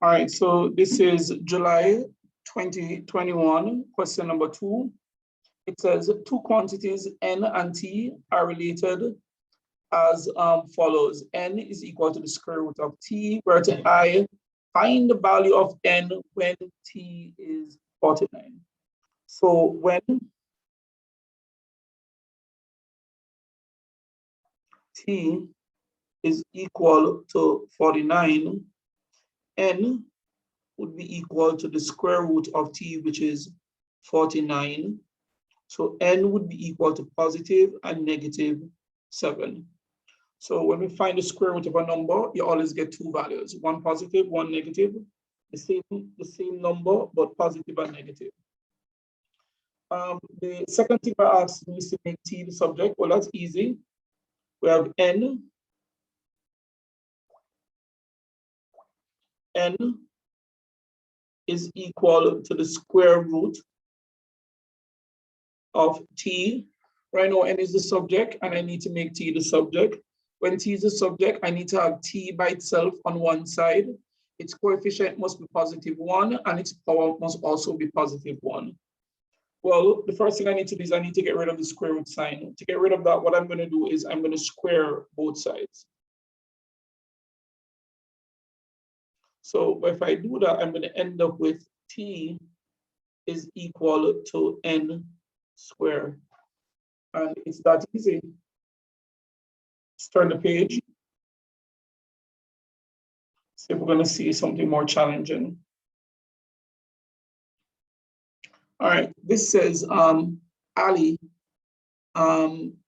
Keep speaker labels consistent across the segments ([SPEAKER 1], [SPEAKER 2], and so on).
[SPEAKER 1] All right, so this is July 2021, question number 2. It says two quantities N and T are related as follows. N is equal to the square root of T, where to I find the value of N when T is 49. So when T is equal to 49, N would be equal to the square root of T, which is 49. So N would be equal to positive and negative 7. So when we find the square root of a number, you always get two values, one positive, one negative, the same number, but positive and negative. The second thing I asked me is to make T the subject. Well, that's easy. We have N. N is equal to the square root of T. Right now, N is the subject, and I need to make T the subject. When T is the subject, I need to have T by itself on one side. Its coefficient must be +1, and its power must also be +1. Well, the first thing I need to do is I need to get rid of the square root sign. To get rid of that, what I'm going to do is I'm going to square both sides. So if I do that, I'm going to end up with T is equal to N squared. And it's that easy. Let's turn the page. See if we're going to see something more challenging. All right, this says Ali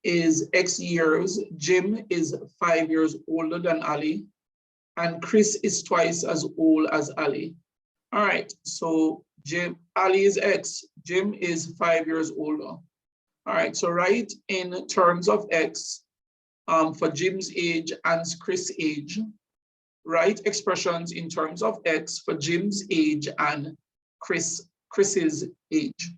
[SPEAKER 1] is X years, Jim is 5 years older than Ali, and Chris is twice as old as Ali. All right, so Ali is X, Jim is 5 years older. All right, so write in terms of X for Jim's age and Chris' age. Write expressions in terms of X for Jim's age and Chris's age.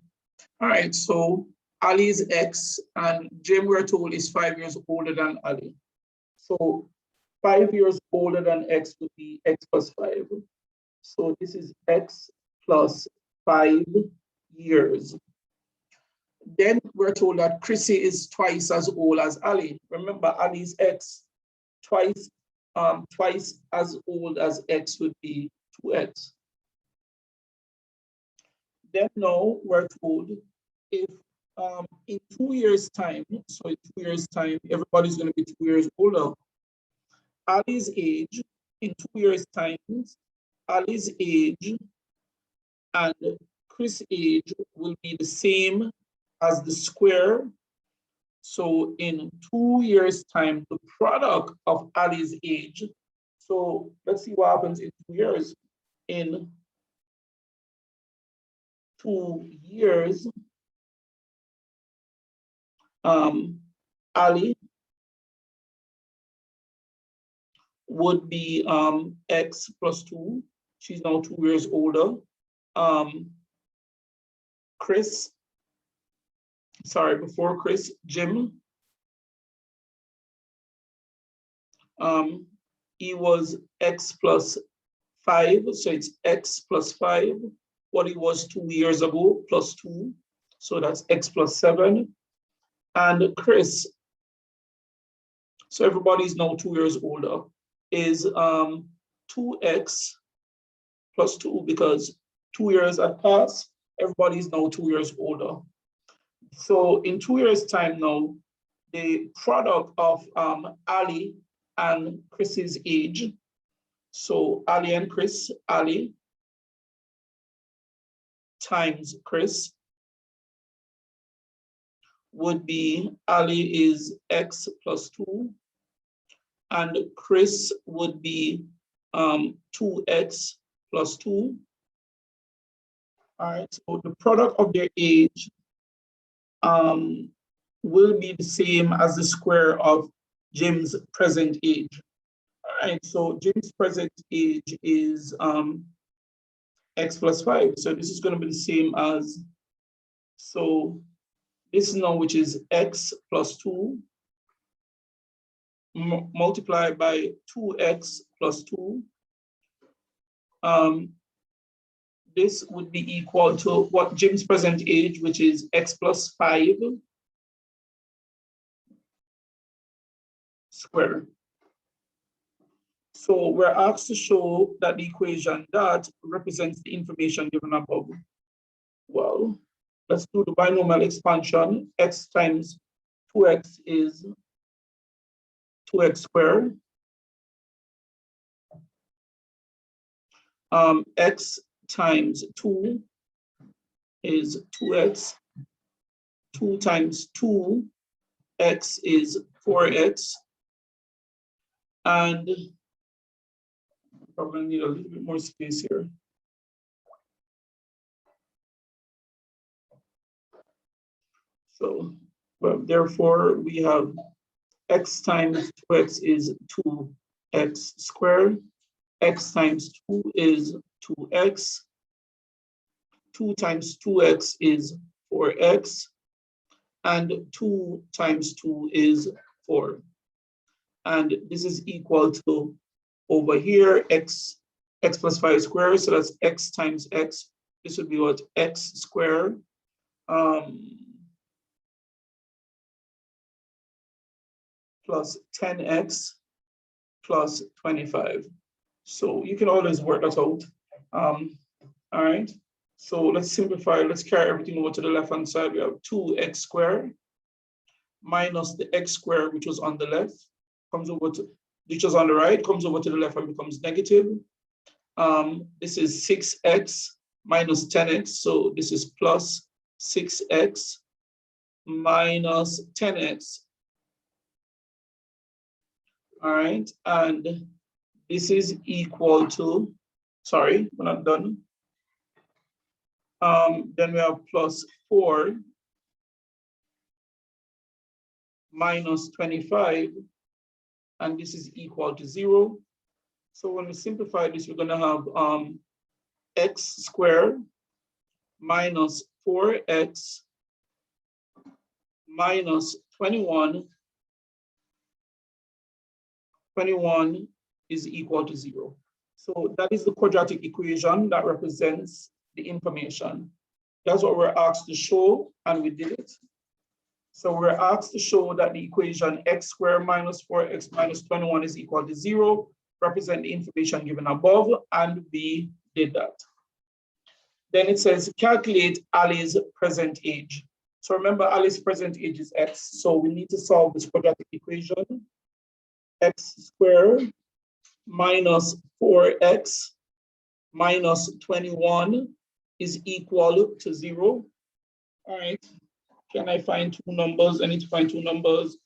[SPEAKER 1] All right, so Ali is X and Jim, we're told, is 5 years older than Ali. So 5 years older than X would be X plus 5. So this is X plus 5 years. Then we're told that Chrissy is twice as old as Ali. Remember, Ali is X. Twice as old as X would be 2X. Then now we're told if in 2 years' time, so in 2 years' time, everybody's going to be 2 years older. Ali's age in 2 years' time, Ali's age and Chris' age will be the same as the square. So in 2 years' time, the product of Ali's age. So let's see what happens in 2 years. In 2 years, Ali would be X plus 2. She's now 2 years older. Before Chris, Jim, he was X plus 5, so it's X plus 5. What he was 2 years ago, plus 2, so that's X plus 7. And Chris, so everybody's now 2 years older, is 2X plus 2 because 2 years had passed, everybody's now 2 years older. So in 2 years' time now, the product of Ali and Chris's age, so Ali and Chris, Ali times Chris would be Ali is X plus 2, and Chris would be 2X plus 2. All right, so the product of their age will be the same as the square of Jim's present age. All right, so Jim's present age is X plus 5. So this is going to be the same as, so this now, which is X plus 2 multiplied by 2X plus 2 this would be equal to what Jim's present age, which is x plus 5 squared. So we're asked to show that the equation that represents the information given above. Well, let's do the binomial expansion. X times 2x is 2x squared. X times 2 is 2x. 2 times 2x is 4x. And probably need a little bit more space here. So, well, therefore, we have x times 2x is 2x squared. X times 2 is 2x. 2 times 2x is 4x. And 2 times 2 is 4. And this is equal to, over here, x plus 5 squared. So that's x times x. This would be what? X squared. Plus 10x plus 25. So you can always work that out. All right. So let's simplify. Let's carry everything over to the left-hand side. We have 2x squared minus the x squared, which was on the left, comes over to, which was on the right, comes over to the left and becomes negative. This is 6x minus 10x. So this is plus 6x minus 10x. All right, and this is equal to, sorry, we're not done. Then we have plus 4 minus 25, and this is equal to 0. So when we simplify this, we're gonna have x squared minus 4x minus 21. 21 is equal to 0. So that is the quadratic equation that represents the information. That's what we're asked to show, and we did it. So we're asked to show that the equation x squared minus 4x minus 21 is equal to 0, represent the information given above, and we did that. Then it says calculate Ali's present age. So remember, Ali's present age is x, so we need to solve this quadratic equation. X squared minus 4x minus 21 is equal to 0. All right. Can I find two numbers? I need to find two numbers.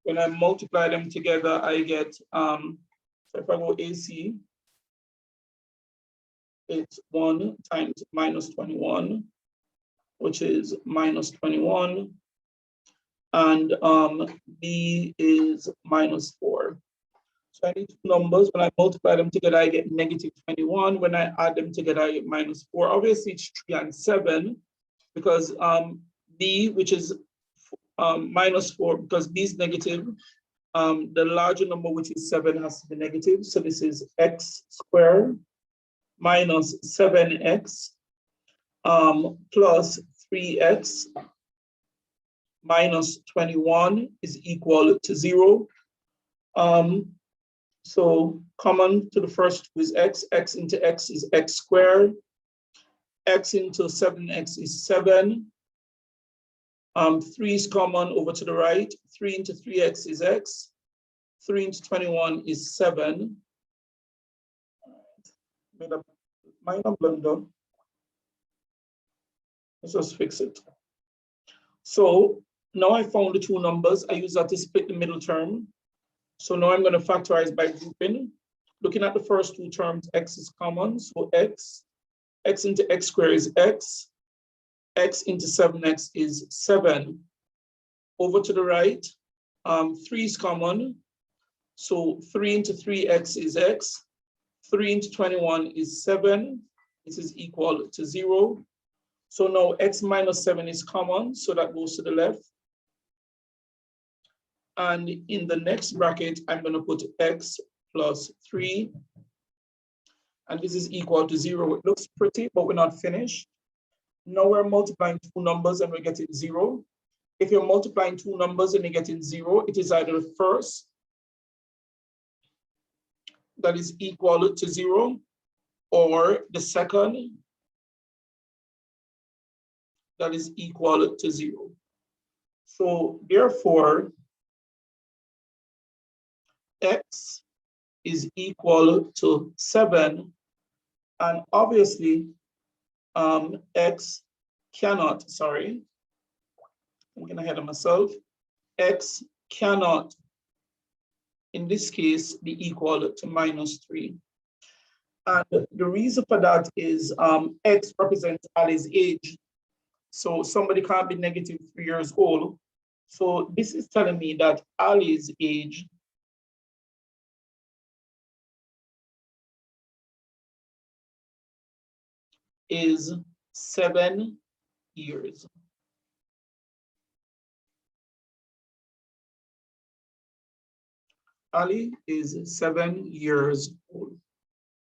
[SPEAKER 1] When I multiply them together, I get, so if I go AC, it's 1 times minus 21, which is minus 21. And B is minus 4. So I need two numbers. When I multiply them together, I get negative 21. When I add them together, I get minus 4. Obviously, it's 3 and 7 because B, which is minus 4, because B is negative, the larger number, which is 7, has to be negative. So this is x squared minus 7x plus 3x minus 21 is equal to 0. So common to the first two is x. X into x is x squared. X into 7x is 7. 3 is common over to the right. 3 into 3x is x. 3 into 21 is 7. Made a minor blunder. Let's just fix it. So now I found the two numbers. I use that to split the middle term. So now I'm going to factorize by grouping. Looking at the first two terms, x is common. So x into x squared is x. X into 7x is 7. Over to the right, 3 is common. So 3 into 3x is x. 3 into 21 is 7. This is equal to 0. So now x minus 7 is common, so that goes to the left. And in the next bracket, I'm going to put x plus 3. and this is equal to 0. It looks pretty, but we're not finished. Now we're multiplying two numbers and we're getting 0. If you're multiplying two numbers and you're getting 0, it is either the first that is equal to 0 or the second that is equal to 0. So therefore, x is equal to 7, and obviously x cannot, sorry, I'm getting ahead of myself, x cannot, in this case, be equal to -3. And the reason for that is x represents Ali's age. So somebody can't be -3 years old. So this is telling me that Ali's age is 7 years. Ali is 7 years old.